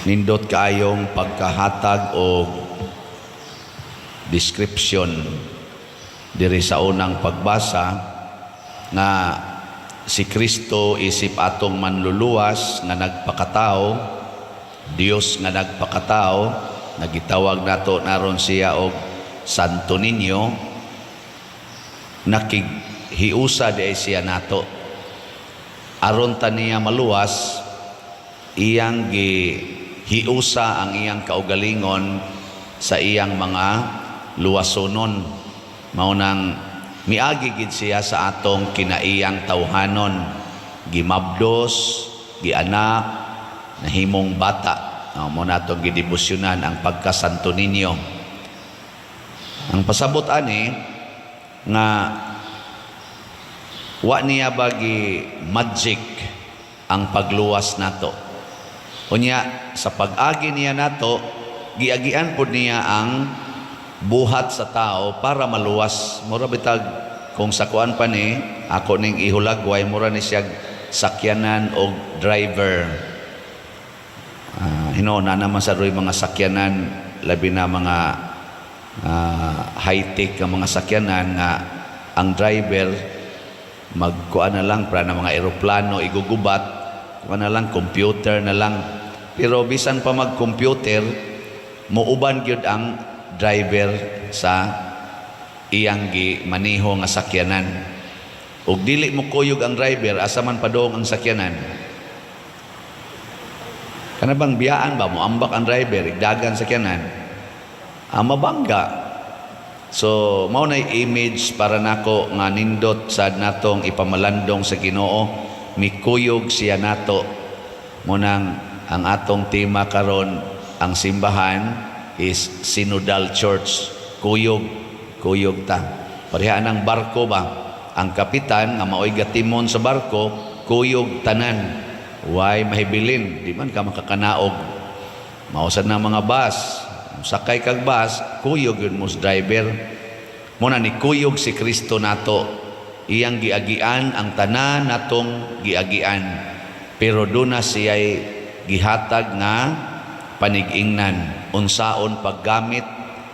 Nindot kaayong pagkahatag o description diri sa unang pagbasa nga si Kristo isip atong manluluwas nga nagpakatao, Dios nga nagpakatao, nagitawag nato naron siya og Santo Niño, nakighiusa di siya nato aron ta niya maluwas. Iyang gihiusa ang iyang kaugalingon sa iyang mga luwasonon, mao nang miagi gid siya sa atong kinaiyang tawhanon, gimabdos, gianak, nahimong bata. Mao natong gidebosyonan ang pagka-Santo Niño. Ang pasabot ani nga wa niya bagi magic ang pagluwas nato. Unya sa pag-agi niya nato, giagian pud niya ang buhat sa tao para maluwas. Mura bitag kung sa kuan pa ni ako ning ihulagway, mura ni siya sakyanan o driver. Hinoona naman sa roy mga sakyanan, labi na mga high-tech nga mga sakyanan nga ang driver magkuan na lang para na mga eroplano igugubat, kuan na lang, computer na lang. Pero bisan pa mag-computer, muuban gyud ang driver sa iyang maniho nga sakyanan. Ug dili mo kuyog ang driver, asa man padong ang sakyanan. Kana bang biyaan ba mo ambak ang driver, igdagan sakyanan? Mabangga. So mao nay image para nako nga nindot sad natong ipamalandong sa Ginoo, mikuyog siya nato. Mo nang ang atong tema karon, ang simbahan is Synodal Church. Kuyog ta. Pareha ng barko ba? Ang kapitan nga maoy gatimon sa barko, kuyog tanan. Why mahibilin? Di man ka makakanaog. Mausad na mga bus. Sakay kag bus, kuyog yun mo sa driver. Muna ni kuyog si Kristo nato. Iyang giagian ang tanan natong giagian. Pero doon na siya'y gihatag nga panig-ingnan. Unsaon paggamit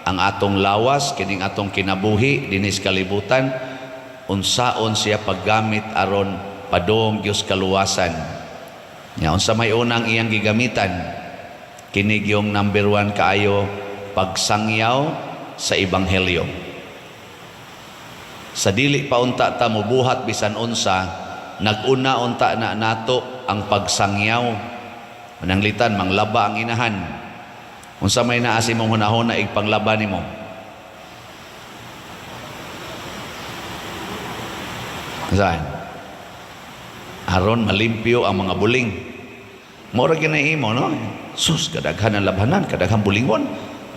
ang atong lawas, kining atong kinabuhi, dinis kalibutan. Unsaon siya paggamit aron padong Diyos kaluwasan. Unsa may unang iyang gigamitan, kinig yung number 1 kaayo, pagsangyaw sa Ebanghelyo. Sa dili pa unta ta mubuhat bisan unsa, naguna unta na nato ang pagsangyaw. Mananglitan, manglaba ang inahan. Unsa may naasi mong hunahuna igpanglaba nimo? Saan? Aron malimpyo ang mga buling. Mora ginaimo, no? Sus, kadaghan ang labanan, kadaghan bulingon.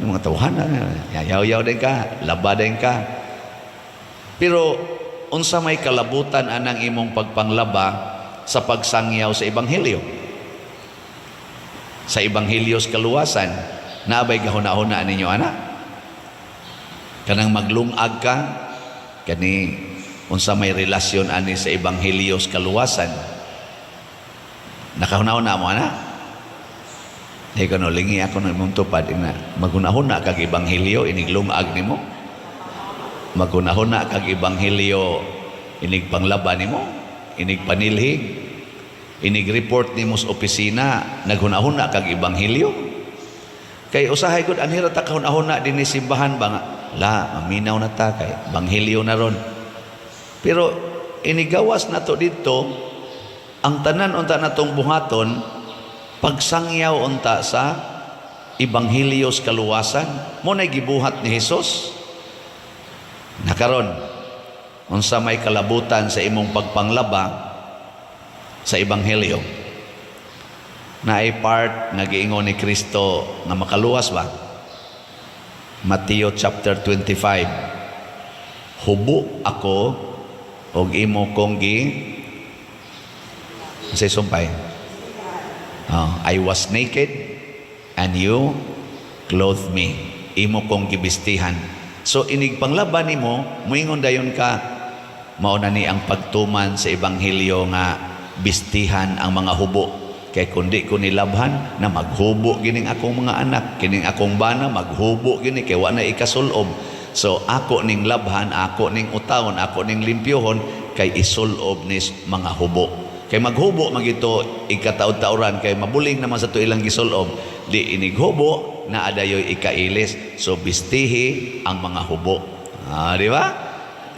Yung mga tawhanan, yayaw-yaw din ka, laba din ka. Pero, unsa may kalabutan anang imong pagpanglaba sa pagsangyaw sa Ebanghelyo? Sa Ebanghelyo sa kaluwasan, naabay gahuna-huna ninyo, anak? Kanang maglungag ka, kani, unsa may relasyon ani sa Ebanghelyo sa kaluwasan? Nakahuna-huna mo, anak? Di ko no, lingi ako na mong tupad na maghuna-huna kag Ebanghelyo, iniglungag ni mo. Maghuna-huna kag Ebanghelyo, inig panglaba ni mo, inig panilhig, inig report ni mo sa opisina, naghuna-huna kag Ebanghelyo. Kay usahay gud anhira ta kahuna-huna din ni simbahan ba nga, la, maminaw na ta kay Ebanghelyo na ron. Pero inigawas na to dito, ang tanan unta natong buhaton, pagsangyaw unta sa Ebanghelyo sa kaluwasan. Mo na gibuhat ni Hesus. Nakaron, unsa may kalabutan sa imong pagpanglaba sa Ebanghelyo? Na ay part nagiingon ni Kristo na makaluwas ba? Mateo chapter 25. Hubo ako og imo kong say sumpay. I was naked and you clothed me. Imo kong gibistihan. So inig panglaban nimo, moingon dayon ka, mao na ni ang pagtuman sa Ebanghelyo nga bistihan ang mga hubo. Kay kundi ko nilabhan na maghubo gining akong mga anak, kining akong bana maghubo gini kay wa na ikasulob. So ako ning labhan, ako ning utawon, ako ning limpyohon kay isulob nis mga hubo. Kay maghubo magito ikataud-tauran kay mabuling naman sa to ilang gisulob. Di inighubo na adayoy ikailis. So bistihi ang mga hubo. Di ba?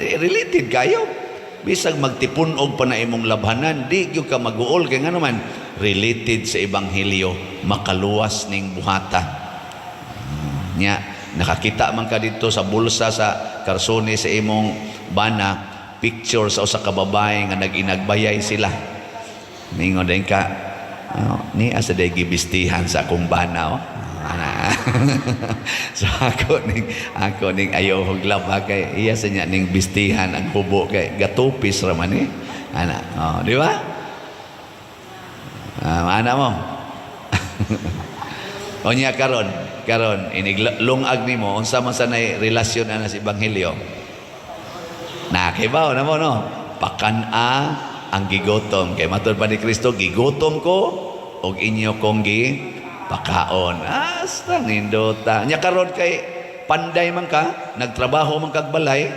Related kayo. Bisag magtipun og pa na imong labhanan, di gyud ka mag-uol kay nga naman related sa ebanghelyo, makaluwas ning buhata. Nya nakakita man ka dito sa bulsa sa karsone sa imong bana, picture sa usa ka babae nga nag-inagbayay sila. Ningon din ka, ni asa day gibistihan sa akong bana, oh. So ako ning ayaw huglab kay iya sa niya ning bistihan ang hubo kay gatupis raman eh. Di ba? Ana mo. O niya karon iniglungag nimo unsa man sanay relasyon ana sa ebanghelyo. Nakibaw na mo no. Pakana ang gigotom kay matud pa ni Kristo, gigotom ko og inyo kong pakaon. Asta nindota. Nya karon kay panday man ka, nagtrabaho man kag balay.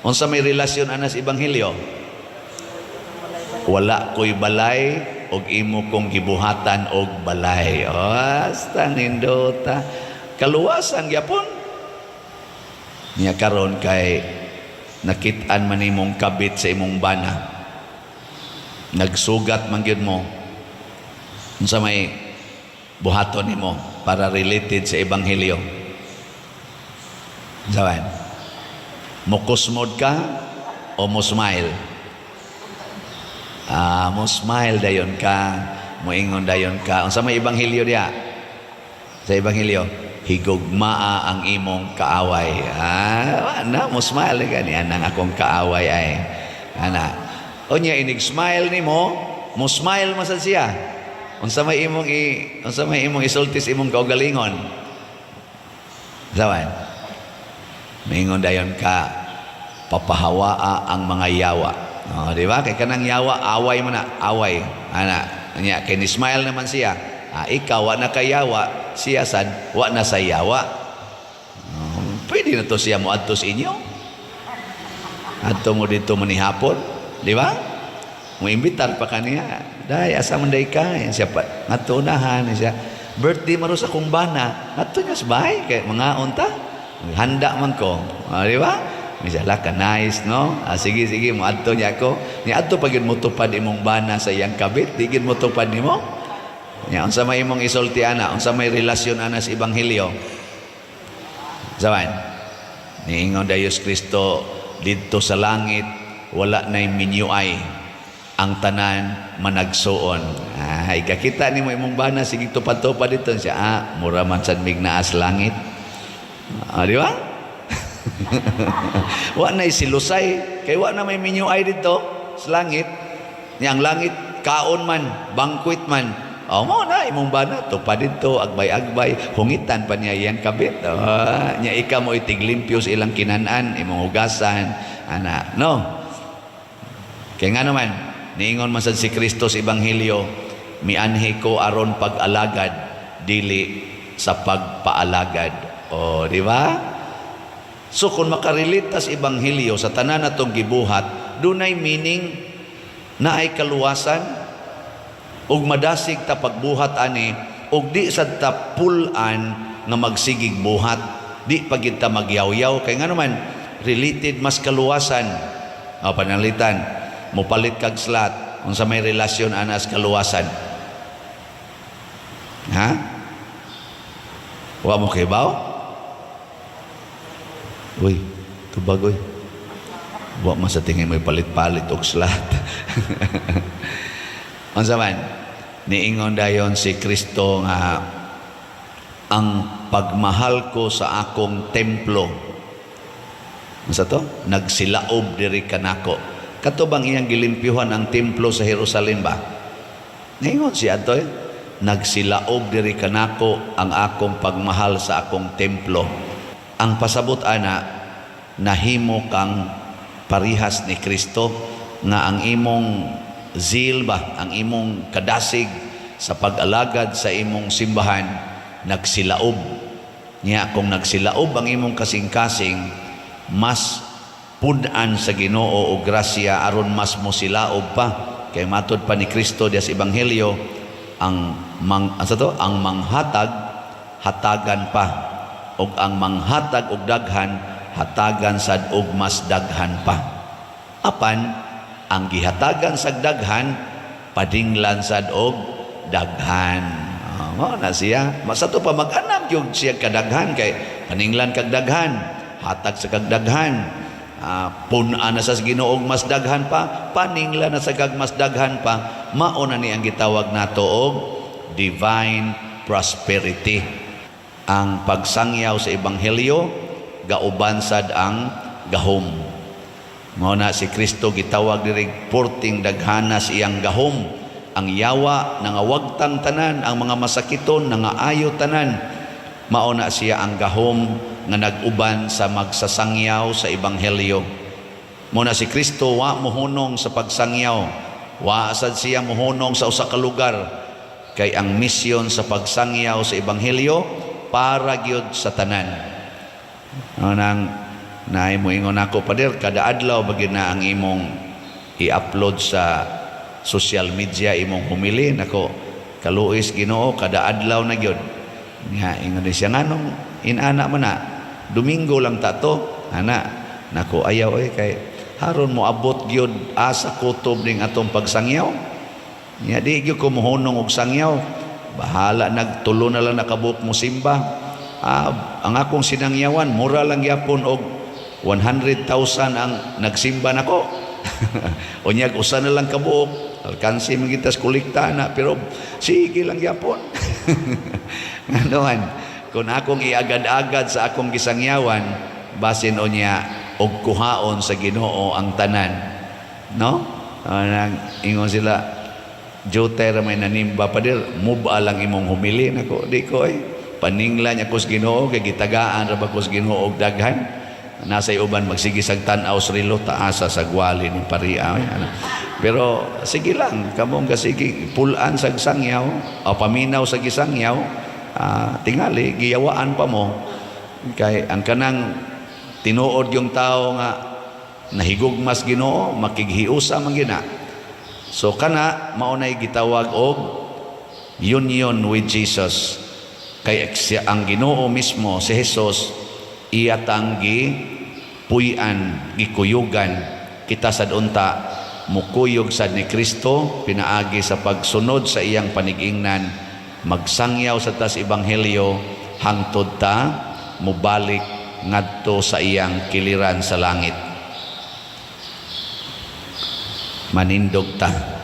Unsa may relasyon ana sa ebanghelyo? Wala ko'y balay og imo kong gibuhatan og balay. Asta nindota. Kaluwasan gyapon. Nya karon kay nakit-an man imong kabit sa imong bana. Nagsugat man gyud mo. Unsa may buhaton nimo para related sa ebanghelyo. Saban, mukusmod ka o musmile? Musmile dayon ka, muingon dayon ka. Unsa may ebanghelyo diya? Sa ebanghelyo, higugmaa ang imong kaaway. Ana, musmile ka niya nang akong kaaway ay. Ana, o niya inig-smile nimo, musmile masad siya. Unsa may imong isultis imong kaugalingon. Sawan. Mingon dayon ka papahawaa ang mga yawa. Di ba? Kay kanang yawa away man na, away. Ana, nya kay ni smile naman siya. Ikaw wa na kay yawa, siya sad wa na sa yawa. Pwede na to siya mo adto sa inyo. Adto mo dito manihapon, di ba? Mo imbitar pa kaniya. Day, asa man day ka? Yan siya pa. Ngatunahan siya. Birthday maros akong bana. Ngato niya sa bahay. Kaya mga unta. Handa man ko. Di ba? Misala ka, nice, no? Sige, mo adto niya ako. Ni adto pagin mo tupad imong bana sa iyang kabit. Digin mo tupad ni mo. Yan, unsa may imong isulti ana. Unsa may relasyon ana sa ebanghelyo. Saban. Niingon Diyos Kristo dito sa langit. Wala na'y minyuay. Ang tanan managsuon. Ikakita ni mo imong bana, sige tupad-tupad dito siya. Mura man sad mignaas langit. Di ba? Wa na silusay. Kay wa na may minyuay dito sa langit. Yang langit, kaon man, banquet man. Mo na, imong bana, tupad dito, agbay-agbay, hungitan pa niya yan kabit. Nya ika mo itiglimpyo sa ilang kinanan, imong hugasan. No? Kaya nga naman, niingon man sad si Kristo sa ebanghelyo, mianhi ko aron pag-alagad dili sa pagpaalagad. Di ba? So kung makarelate sa ebanghelyo sa tanan natong gibuhat, dunay meaning na ay kaluwasan ug madasig ta pagbuhat ani ug di sad ta pulan nga magsigig buhat, di pagid ta magyaw-yaw kay nga naman related mas kaluwasan. Panalitan mopalit kag slat unsa may relasyon ana sa kaluwasan. Wa mo kibaw? Uy, tubagoy. Wa man sa tingin may palit-palit og slat. Unsa man niingon dayon si Kristo nga ang pagmahal ko sa akong templo. Unsa to? Nagsilaob diri kanako. Kato bang iyang gilimpyuhan ang templo sa Jerusalem ba? Ngayon siya to nagsilaob diri kanako ang akong pagmahal sa akong templo. Ang pasabot ana nahimo kang parihas ni Kristo nga ang imong zeal ba, ang imong kadasig sa pag-alagad sa imong simbahan nagsilaob. Nya kung nagsilaob ang imong kasing-kasing, mas punan sa Ginoo o grasya aron mas mo silaob pa. Kay matod pa ni Kristo sa Ebanghelyo, ang manghatag hatagan pa, og ang manghatag og daghan hatagan sad og mas daghan pa. Apan ang gihatagan sa daghan padinglan sad og daghan. Mao na siya. Masato pa mag-anak yung siya kadaghan kay paninglan kag daghan, hatag sa kag daghan. Punan na sa Ginoo mas daghan pa, paninglan na sa kag mas daghan pa. Mao na ni ang gitawag nato og divine prosperity. Ang pagsangyaw sa Ebanghelyo gauban sad ang gahom. Mao na si Kristo gitawag diri porting daghanas iyang gahom. Ang yawa nangawagtang tanan, ang mga masakiton nangaayo tanan. Mao na siya ang gahom nga nag-uban sa magsasangyaw sa Ebanghelyo. Mao na si Kristo wa mohunong sa pagsangyaw, wa sad siya mohunong sa usa ka lugar, kay ang misyon sa pagsangyaw sa Ebanghelyo para gyud sa tanan. Nang naay mo ingon ako pader, kada adlaw bagid na ang imong i-upload sa social media imong humili nako kaluis Ginoo kada adlaw na gyud. Nya ingon siya nganong inana man na Domingo lang tato ana nako ayaw kay haron mo abot gyud asa kutob ning atong pagsangyaw. Nya di gyud ko mohunong og sangyaw, bahala nagtulo na lang nakabuok mo simba. Ang akong sinangyawan mura lang gyapon og 100,000 ang nagsimba nako. Unyag usa na lang kabuok, alkansi magitas kolekta na, pero sige lang gyapon. Nganoan, kung akong iagad-agad sa akong gisangyawan, basin unya og kuhaon sa Ginoo ang tanan, no? Ingon sila, Joter may nanimba pa dir, muba lang imong humili nako, di ko paninglan niya kus Ginoo kay gitagaan ra ba kus Ginoo og daghan. Nasa uban magsigisag tan-aw srilo taasa sa gwali ni paria. Pero sige lang, kamong kasigi pulan sa sangyaw o paminaw sa gisangyaw, tingali giyawaan pa mo kay ang kanang tinuod yung tao nga nahigugmas Ginoo makighiusa man gina. So kana mao nay gitawag og union with Jesus. Kay ang Ginoo mismo si Jesus iyatang puy-an gikuyugan kita sad unta mukuyog sad ni Kristo pinaagi sa pagsunod sa iyang panigingnan, magsangyaw sa tas Ebanghelyo hangtod ta mubalik ngadto sa iyang kiliran sa langit. Manindog ta.